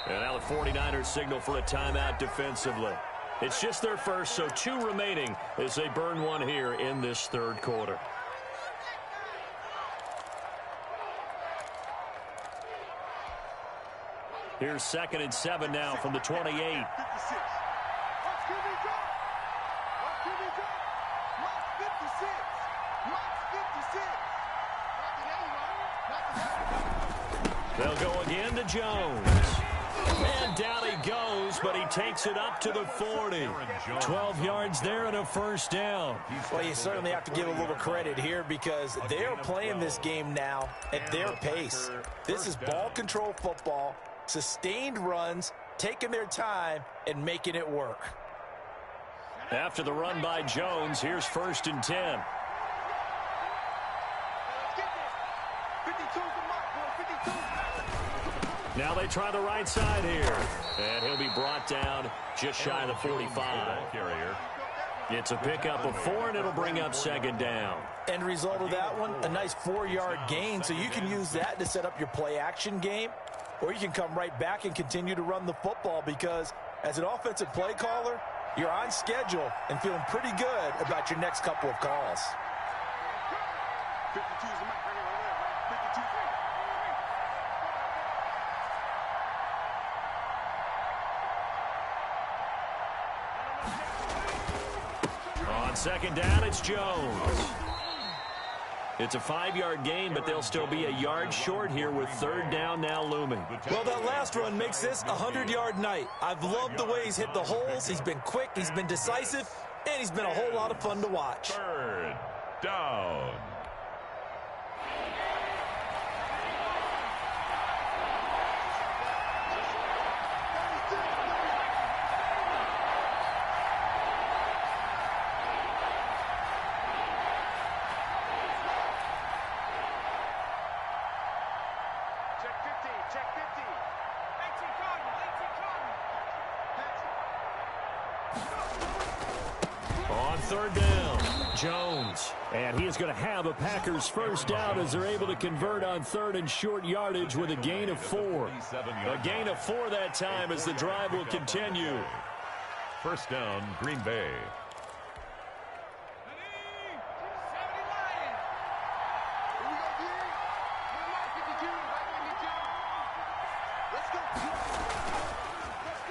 And now the 49ers signal for a timeout defensively. It's just their first, so 2 remaining as they burn one here in this third quarter. Here's 2nd and 7 now from the 28. They'll go again to Jones. And down he goes, but he takes it up to the 40. 12 yards there and a first down. Well, you certainly have to give a little credit here because they're playing this game now at their pace. This is ball control football, sustained runs, taking their time, and making it work. After the run by Jones, here's 1st and 10. Now they try the right side here. And he'll be brought down just shy of the 45. It's a pickup of 4, and it'll bring up 2nd down. End result of that one, a nice 4-yard gain, so you can use that to set up your play-action game, or you can come right back and continue to run the football because as an offensive play caller, you're on schedule and feeling pretty good about your next couple of calls. 52 is the mic right here, 52. On 2nd down, it's Jones. It's a 5-yard gain, but they'll still be a yard short here with 3rd down now looming. Well, that last run makes this a 100-yard night. I've loved the way he's hit the holes. He's been quick, he's been decisive, and he's been a whole lot of fun to watch. 3rd down. On 3rd down, Jones. And he is going to have a Packers first down as they're able to convert on 3rd and short yardage with a gain of 4. A gain of 4 that time as the drive will continue. 1st down, Green Bay.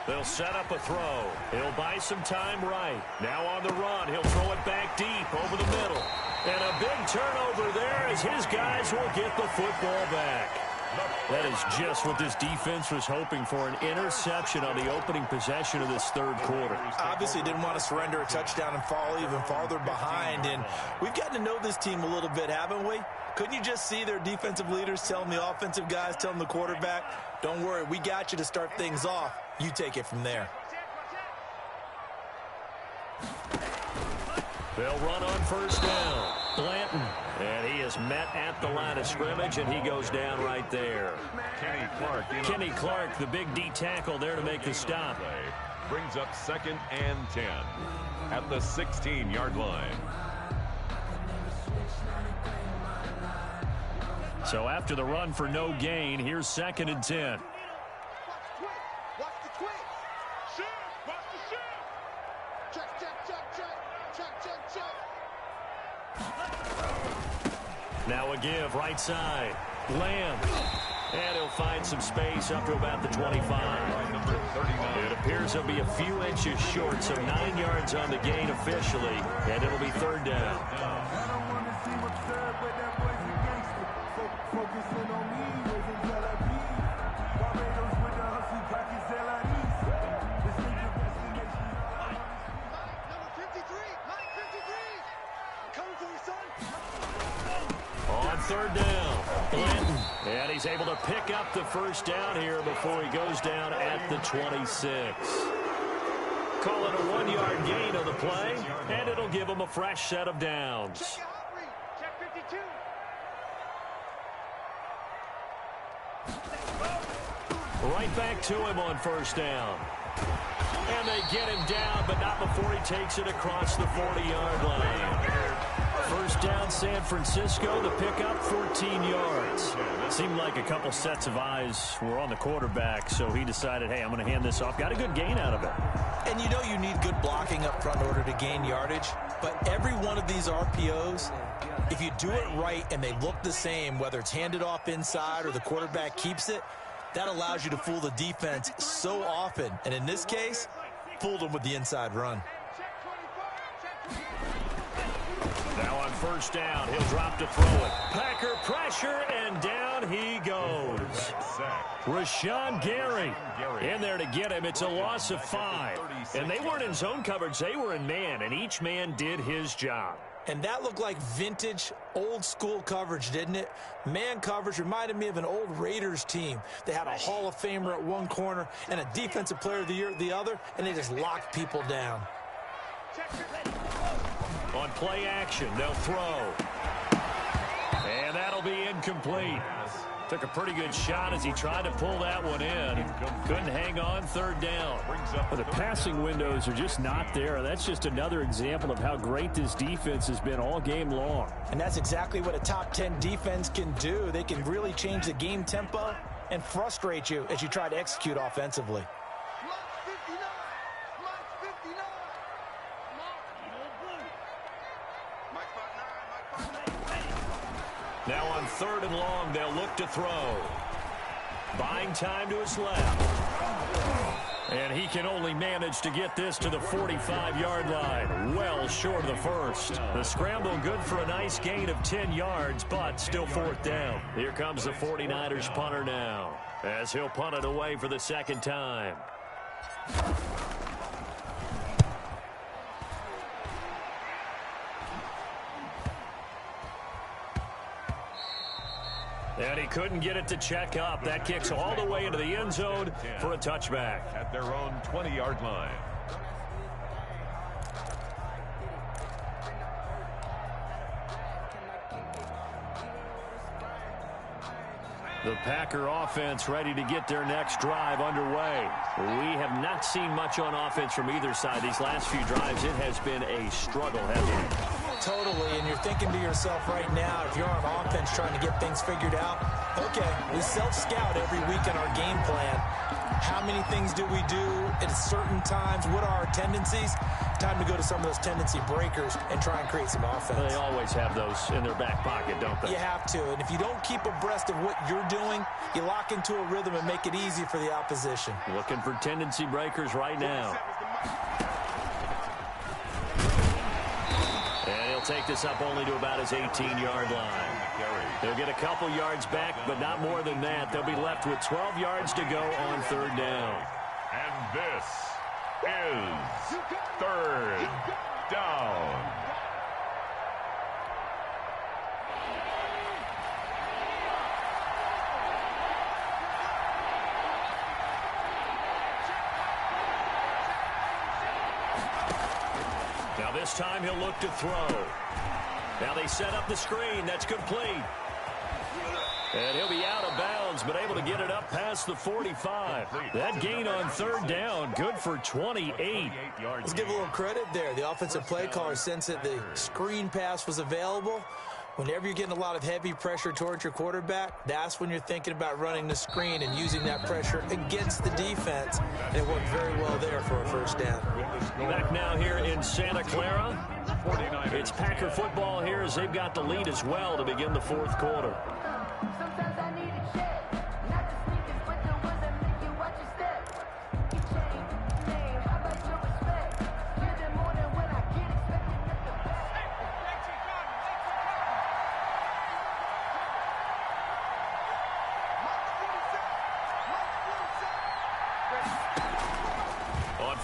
They'll set up a throw. He'll buy some time right. Now on the run, he'll throw it back deep over the middle. And a big turnover there as his guys will get the football back. That is just what this defense was hoping for, an interception on the opening possession of this third quarter. Obviously didn't want to surrender a touchdown and fall even farther behind. And we've gotten to know this team a little bit, haven't we? Couldn't you just see their defensive leaders telling the offensive guys, telling the quarterback, don't worry, we got you to start things off. You take it from there. They'll run on first down. Blanton. And he is met at the line of scrimmage, and he goes down right there. Kenny Clark, the big D tackle there to make the stop. Brings up 2nd and 10 at the 16-yard line. So after the run for no gain, here's 2nd and 10. Now a give right side. Lamb. And he'll find some space up to about the 25. It appears he'll be a few inches short, so 9 yards on the gain officially, and it'll be 3rd down. On 3rd down, Blanton. And he's able to pick up the first down here before he goes down at the 26. Call it a 1-yard gain on the play, and it'll give him a fresh set of downs. Right back to him on first down. And they get him down, but not before he takes it across the 40-yard line. First down, San Francisco. The pickup, 14 yards. Seemed like a couple sets of eyes were on the quarterback, so he decided, hey, I'm going to hand this off. Got a good gain out of it. And you know you need good blocking up front in order to gain yardage. But every one of these RPOs, if you do it right and they look the same, whether it's handed off inside or the quarterback keeps it, that allows you to fool the defense so often. And in this case, fooled them with the inside run. Now on first down, he'll drop to throw it. Packer pressure, and down he goes. Rashawn Gary in there to get him. It's a loss of 5. And they weren't in zone coverage. They were in man, and each man did his job. And that looked like vintage, old-school coverage, didn't it? Man coverage reminded me of an old Raiders team. They had a Hall of Famer at one corner and a Defensive Player of the Year at the other, and they just locked people down. On play action, they'll throw. And that'll be incomplete. Took a pretty good shot as he tried to pull that one in. Couldn't hang on, third down. Well, the passing windows are just not there. That's just another example of how great this defense has been all game long. And that's exactly what a top 10 defense can do. They can really change the game tempo and frustrate you as you try to execute offensively. Now on third and long, they'll look to throw. Buying time to his left. And he can only manage to get this to the 45-yard line. Well short of the first. The scramble good for a nice gain of 10 yards, but still fourth down. Here comes the 49ers punter now, as he'll punt it away for the second time. And he couldn't get it to check up. That kicks all the way into the end zone for a touchback. At their own 20-yard line. The Packer offense ready to get their next drive underway. We have not seen much on offense from either side. These last few drives, it has been a struggle, hasn't it? Totally, and you're thinking to yourself right now, if you're on offense trying to get things figured out, okay, we self-scout every week in our game plan. How many things do we do at certain times? What are our tendencies? Time to go to some of those tendency breakers and try and create some offense. They always have those in their back pocket, don't they? You have to, and if you don't keep abreast of what you're doing, you lock into a rhythm and make it easy for the opposition. Looking for tendency breakers right now. And he'll take this up only to about his 18-yard line. They'll get a couple yards back, but not more than that. They'll be left with 12 yards to go on third down. And this is third down. Now this time he'll look to throw. Now they set up the screen. That's complete. And he'll be out of bounds, but able to get it up past the 45. That gain on third down, good for 28. Let's give a little credit there. The offensive play caller sensed that the screen pass was available. Whenever you're getting a lot of heavy pressure towards your quarterback, that's when you're thinking about running the screen and using that pressure against the defense. And it worked very well there for a first down. Back now here in Santa Clara. It's Packer football here as they've got the lead as well to begin the fourth quarter.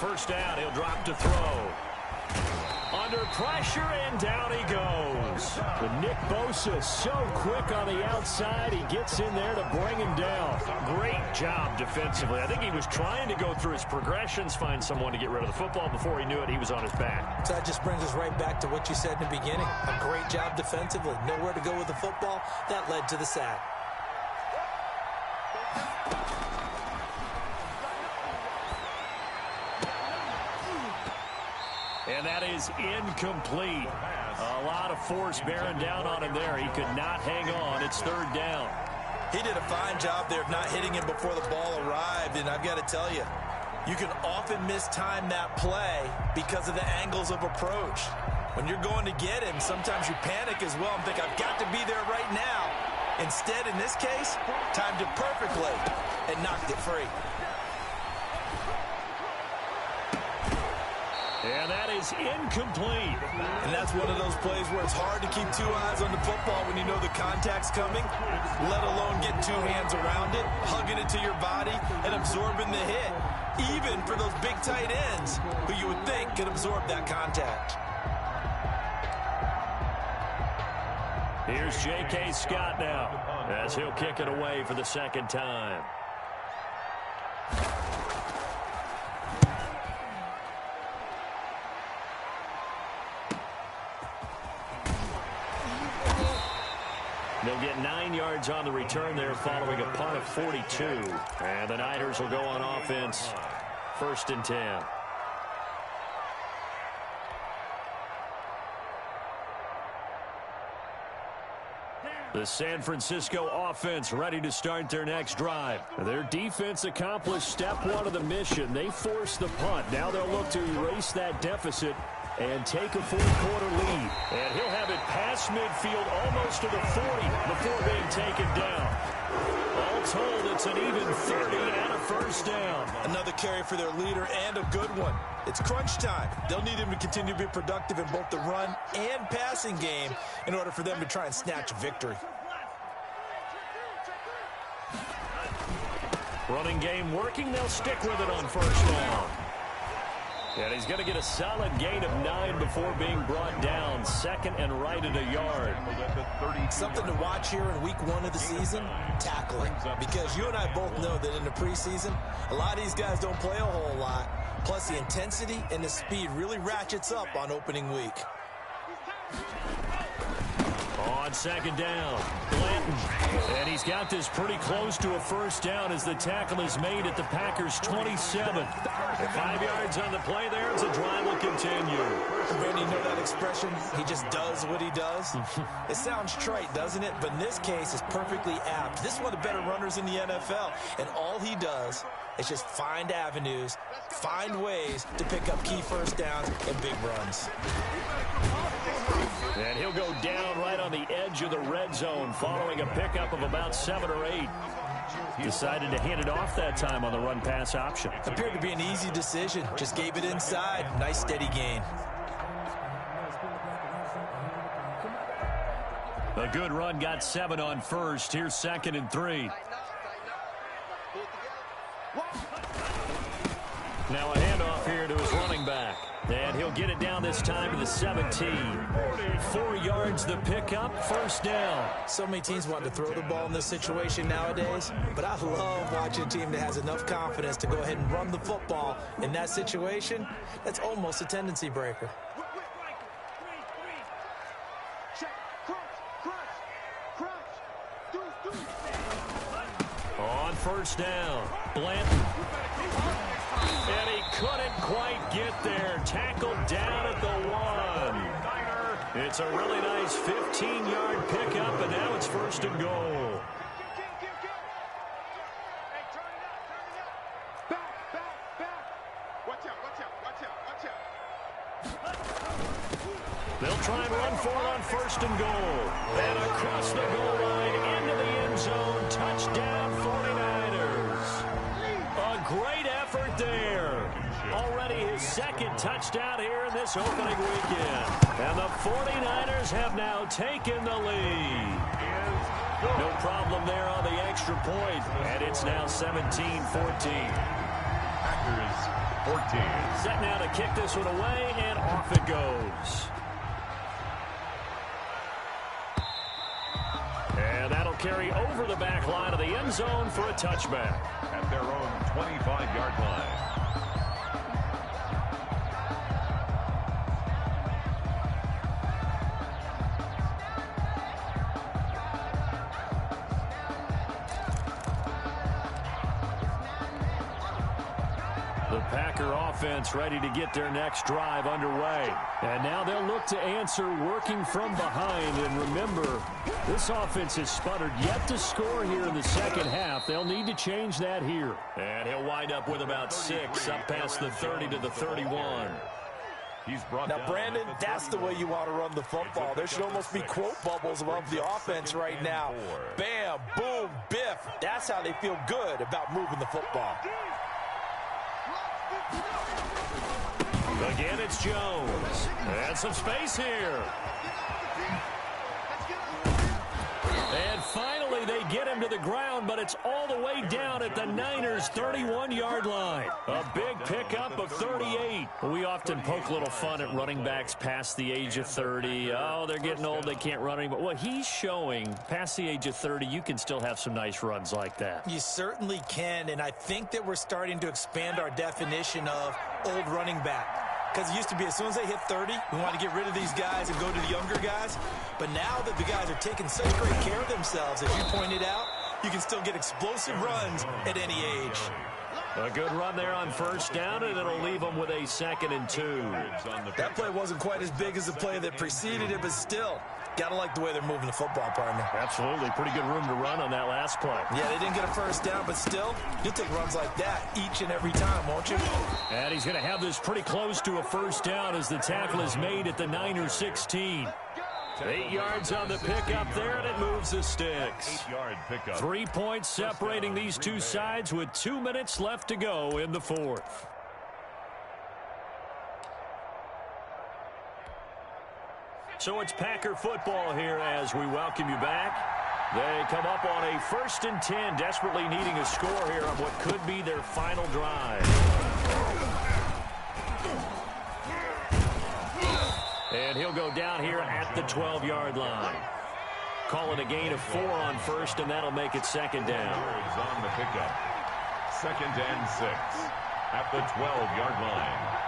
First down, he'll drop to throw. Under pressure, and down he goes. But Nick Bosa so quick on the outside. He gets in there to bring him down. Great job defensively. I think he was trying to go through his progressions, find someone to get rid of the football. Before he knew it, he was on his back. So that just brings us right back to what you said in the beginning. A great job defensively. Nowhere to go with the football. That led to the sack. And that is incomplete. A lot of force bearing down on him there. He could not hang on. It's third down. He did a fine job there of not hitting him before the ball arrived, and I've got to tell you, you can often mistime that play because of the angles of approach. When you're going to get him, sometimes you panic as well and think, I've got to be there right now. Instead, in this case, timed it perfectly and knocked it free. And that is incomplete. And that's one of those plays where it's hard to keep two eyes on the football when you know the contact's coming, let alone getting two hands around it, hugging it to your body, and absorbing the hit, even for those big tight ends who you would think could absorb that contact. Here's J.K. Scott now as he'll kick it away for the second time. They'll get 9 yards on the return there following a punt of 42. And the Niners will go on offense, 1st and 10. The San Francisco offense ready to start their next drive. Their defense accomplished step one of the mission. They forced the punt. Now they'll look to erase that deficit and take a fourth-quarter lead. And he'll have it past midfield almost to the 40 before being taken down. All told, it's an even 30 and a first down. Another carry for their leader and a good one. It's crunch time. They'll need him to continue to be productive in both the run and passing game in order for them to try and snatch a victory. Running game working. They'll stick with it on first down. And he's going to get a solid gain of 9 before being brought down. Second and right at a yard. Something to watch here in week 1 of the season, tackling. Because you and I both know that in the preseason, a lot of these guys don't play a whole lot. Plus, the intensity and the speed really ratchets up on opening week. On second down, Blanton. And he's got this pretty close to a first down as the tackle is made at the Packers' 27. 5 yards on the play there as the drive will continue. Randy, you know that expression? He just does what he does? It sounds trite, doesn't it? But in this case, it's perfectly apt. This is one of the better runners in the NFL. And all he does is just find avenues, find ways to pick up key first downs and big runs. And he'll go down right on the edge of the red zone following a pickup of about 7 or 8. Decided to hand it off that time on the run-pass option. Appeared to be an easy decision. Just gave it inside. Nice steady gain. A good run got 7 on first. Here's 2nd and 3. Now a handoff here to his running back. And he'll get it down this time to the 17. 4 yards the pickup, first down. So many teams want to throw the ball in this situation nowadays, but I love watching a team that has enough confidence to go ahead and run the football in that situation. That's almost a tendency breaker. On first down, Blanton. And he couldn't quite get there. Tackled down at the 1. It's a really nice 15-yard pickup, and now it's 1st and goal. They'll try and run for it on 1st and goal. And across the goal line into the end zone. Touchdown 49ers. A great effort there. Already his 2nd touchdown here in this opening weekend. And the 49ers have now taken the lead. No problem there on the extra point. And it's now 17-14. Packers 14. Set now to kick this one away, and off it goes. And that'll carry over the back line of the end zone for a touchback. At their own 25-yard line. The Packer offense ready to get their next drive underway. And now they'll look to answer working from behind. And remember, this offense has sputtered yet to score here in the second half. They'll need to change that here. And he'll wind up with about 6 up past the 30 to the 31. Now, Brandon, that's the way you want to run the football. There should almost be quote bubbles above the offense right now. Bam, boom, biff. That's how they feel good about moving the football. Again, it's Jones. And some space here. And finally, they get him to the ground, but it's all the way down at the Niners' 31-yard line. A big pickup of 38. We often poke a little fun at running backs past the age of 30. Oh, they're getting old, they can't run anymore. Well, he's showing past the age of 30, you can still have some nice runs like that. You certainly can, and I think that we're starting to expand our definition of old running back. Because it used to be as soon as they hit 30, we want to get rid of these guys and go to the younger guys. But now that the guys are taking such great care of themselves, as you pointed out, you can still get explosive runs at any age. A good run there on first down, and it'll leave them with a 2nd and 2. That play wasn't quite as big as the play that preceded it, but still, got to like the way they're moving the football, partner. Absolutely. Pretty good room to run on that last play. Yeah, they didn't get a first down, but still, you'll take runs like that each and every time, won't you? And he's going to have this pretty close to a first down as the tackle is made at the Niners 16. 8 yards on the pickup there, and it moves the sticks. 8-yard pickup. 3 points separating these two sides with 2 minutes left to go in the fourth. So it's Packer football here as we welcome you back. They come up on a 1st and 10, desperately needing a score here on what could be their final drive. And he'll go down here at the 12-yard line. Calling a gain of 4 on first, and that'll make it 2nd down. On the pickup. 2nd and 6 at the 12-yard line.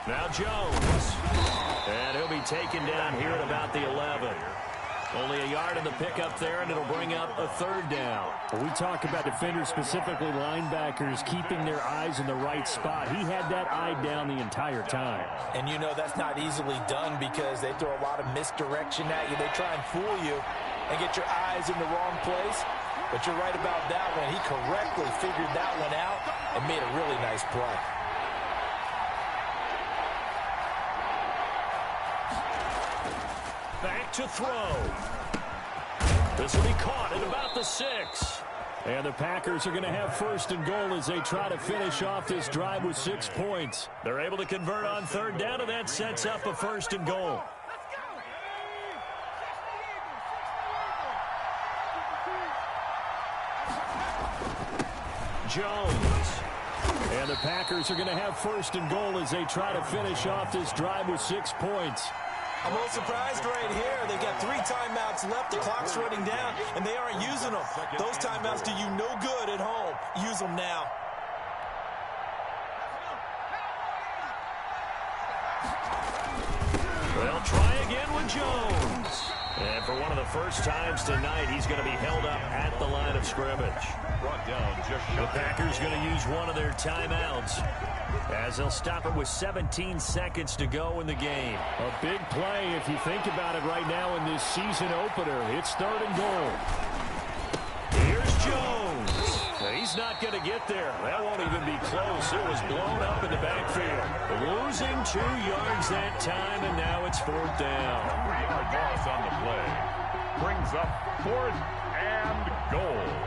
Now Jones. And he'll be taken down here at about the 11. Only a yard in the pickup there, and it'll bring up a 3rd down. When we talk about defenders, specifically linebackers, keeping their eyes in the right spot, he had that eye down the entire time. And you know that's not easily done because they throw a lot of misdirection at you. They try and fool you and get your eyes in the wrong place. But you're right about that one. He correctly figured that one out and made a really nice play. Back to throw. This will be caught at about the 6. And the Packers are going to have 1st and goal as they try to finish off this drive with 6 points. They're able to convert on 3rd down, and that sets up a 1st and goal. Jones. And the Packers are going to have 1st and goal as they try to finish off this drive with 6 points. I'm a little surprised right here. They've got 3 timeouts left. The clock's running down, and they aren't using them. Those timeouts do you no good at home. Use them now. They'll try again with Jones. And for one of the first times tonight, he's going to be held up at the line of scrimmage. Brought down just The Packers going to use one of their timeouts as they'll stop it with 17 seconds to go in the game. A big play if you think about it right now in this season opener. It's 3rd and goal. Here's Jones. He's not going to get there. That won't even be close. It was blown up in the backfield. Losing 2 yards that time, and now it's 4th down. 3-yard loss on the play. Brings up 4th and goal.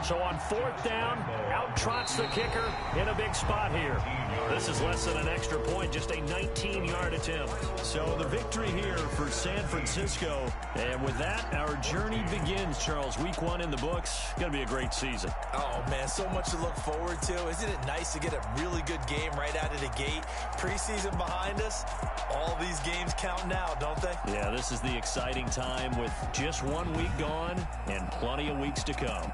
So on 4th down, out trots the kicker in a big spot here. This is less than an extra point, just a 19-yard attempt. So the victory here for San Francisco. And with that, our journey begins, Charles. Week 1 in the books. Going to be a great season. Oh, man, so much to look forward to. Isn't it nice to get a really good game right out of the gate? Preseason behind us, all these games count now, don't they? Yeah, this is the exciting time with just 1 week gone and plenty of weeks to come.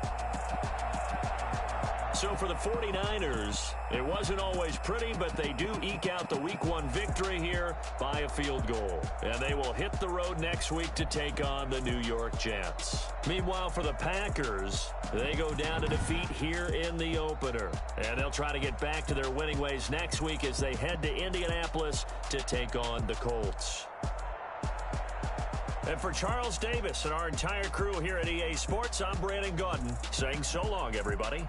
So for the 49ers, it wasn't always pretty, but they do eke out the Week 1 victory here by a field goal. And they will hit the road next week to take on the New York Jets. Meanwhile, for the Packers, they go down to defeat here in the opener. And they'll try to get back to their winning ways next week as they head to Indianapolis to take on the Colts. And for Charles Davis and our entire crew here at EA Sports, I'm Brandon Gaudin saying so long, everybody.